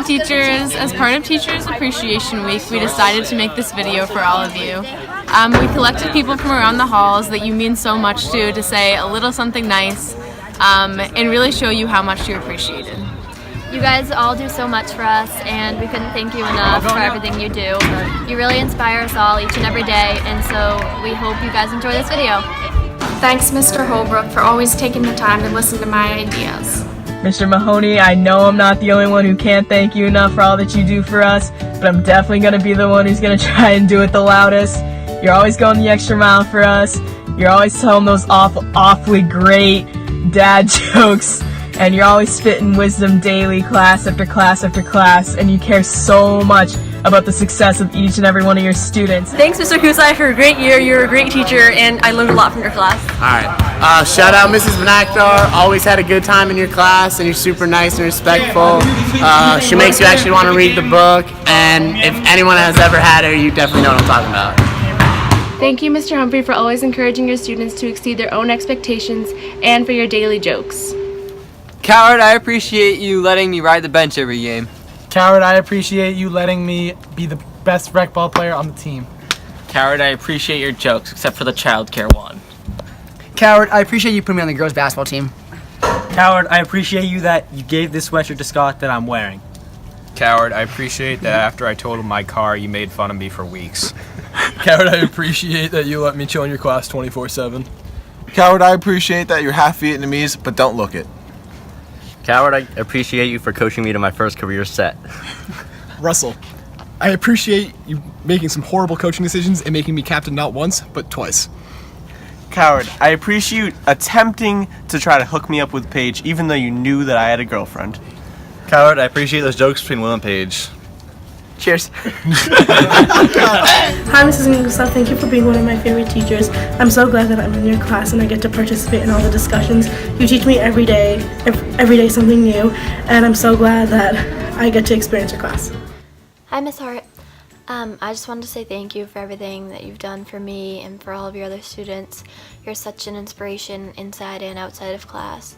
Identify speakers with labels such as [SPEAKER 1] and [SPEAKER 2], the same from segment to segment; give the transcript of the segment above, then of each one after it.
[SPEAKER 1] teachers, as part of Teachers Appreciation Week, we decided to make this video for all of you. We collected people from around the halls that you mean so much to say a little something nice and really show you how much you're appreciated.
[SPEAKER 2] You guys all do so much for us, and we couldn't thank you enough for everything you do. You really inspire us all each and every day, and so we hope you guys enjoy this video.
[SPEAKER 3] Thanks, Mr. Holbrook, for always taking the time to listen to my ideas.
[SPEAKER 4] Mr. Mahoney, I know I'm not the only one who can't thank you enough for all that you do for us, but I'm definitely going to be the one who's going to try and do it the loudest. You're always going the extra mile for us. You're always telling those awfully great dad jokes, and you're always spitting wisdom daily, class after class after class, and you care so much about the success of each and every one of your students.
[SPEAKER 5] Thanks, Mr. Kusai, for a great year. You're a great teacher, and I learned a lot from your class.
[SPEAKER 6] Alright, shout out Mrs. Benakdar. Always had a good time in your class, and you're super nice and respectful. She makes you actually want to read the book, and if anyone has ever had her, you definitely know what I'm talking about.
[SPEAKER 3] Thank you, Mr. Humphrey, for always encouraging your students to exceed their own expectations and for your daily jokes.
[SPEAKER 7] Coward, I appreciate you letting me ride the bench every game.
[SPEAKER 8] Coward, I appreciate you letting me be the best rec ball player on the team.
[SPEAKER 9] Coward, I appreciate your jokes, except for the childcare one.
[SPEAKER 10] Coward, I appreciate you putting me on the girls' basketball team.
[SPEAKER 11] Coward, I appreciate you that you gave this sweatshirt to Scott that I'm wearing.
[SPEAKER 12] Coward, I appreciate that after I totaled my car, you made fun of me for weeks.
[SPEAKER 13] Coward, I appreciate that you let me chill in your class 24/7.
[SPEAKER 14] Coward, I appreciate that you're half Vietnamese, but don't look it.
[SPEAKER 15] Coward, I appreciate you for coaching me to my first career set.
[SPEAKER 16] Russell, I appreciate you making some horrible coaching decisions and making me captain not once, but twice.
[SPEAKER 17] Coward, I appreciate you attempting to try to hook me up with Paige, even though you knew that I had a girlfriend.
[SPEAKER 15] Coward, I appreciate those jokes between Will and Paige.
[SPEAKER 17] Cheers.
[SPEAKER 18] Hi, Mrs. Ingleside. Thank you for being one of my favorite teachers. I'm so glad that I'm in your class and I get to participate in all the discussions. You teach me every day something new, and I'm so glad that I get to experience your class.
[SPEAKER 2] Hi, Miss Hart. I just wanted to say thank you for everything that you've done for me and for all of your other students. You're such an inspiration inside and outside of class.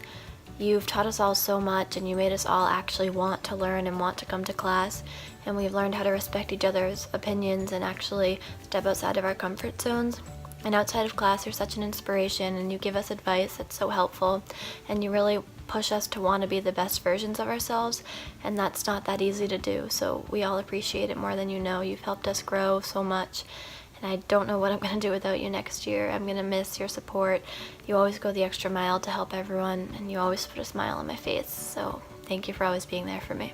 [SPEAKER 2] You've taught us all so much, and you made us all actually want to learn and want to come to class, and we've learned how to respect each other's opinions and actually step outside of our comfort zones. And outside of class, you're such an inspiration, and you give us advice that's so helpful, and you really push us to want to be the best versions of ourselves, and that's not that easy to do, so we all appreciate it more than you know. You've helped us grow so much, and I don't know what I'm going to do without you next year. I'm going to miss your support. You always go the extra mile to help everyone, and you always put a smile on my face, so thank you for always being there for me.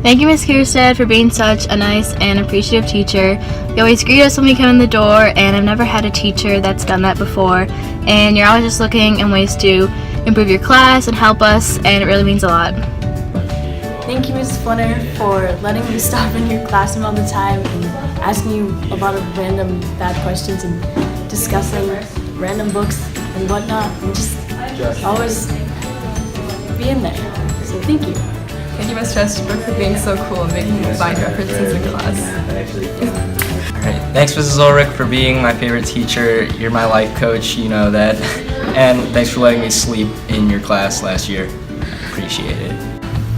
[SPEAKER 19] Thank you, Ms. Kierstead, for being such a nice and appreciative teacher. You always greet us when we come in the door, and I've never had a teacher that's done that before. And you're always just looking in ways to improve your class and help us, and it really means a lot.
[SPEAKER 20] Thank you, Mrs. Funner, for letting me stop in your classroom all the time and asking you a lot of random bad questions and discussing random books and whatnot, and just always being there. So thank you.
[SPEAKER 1] Thank you, Ms. Chesterberg, for being so cool and making me find references in class.
[SPEAKER 9] Alright, thanks Mrs. Ulrich for being my favorite teacher. You're my life coach, you know that. And thanks for letting me sleep in your class last year. Appreciate it.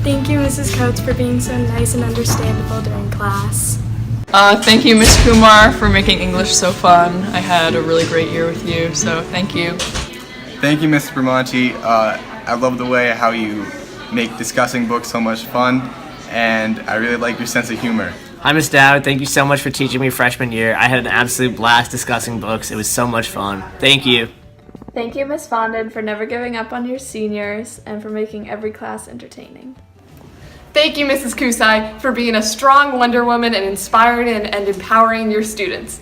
[SPEAKER 3] Thank you, Mrs. Coates, for being so nice and understandable during class.
[SPEAKER 1] Thank you, Ms. Kumar, for making English so fun. I had a really great year with you, so thank you.
[SPEAKER 2] Thank you, Mrs. Bramonti. I love the way how you make discussing books so much fun, and I really like your sense of humor.
[SPEAKER 6] Hi, Miss Dowd. Thank you so much for teaching me freshman year. I had an absolute blast discussing books. It was so much fun. Thank you.
[SPEAKER 3] Thank you, Ms. Fondon, for never giving up on your seniors and for making every class entertaining.
[SPEAKER 1] Thank you, Mrs. Kusai, for being a strong Wonder Woman and inspiring and empowering your students.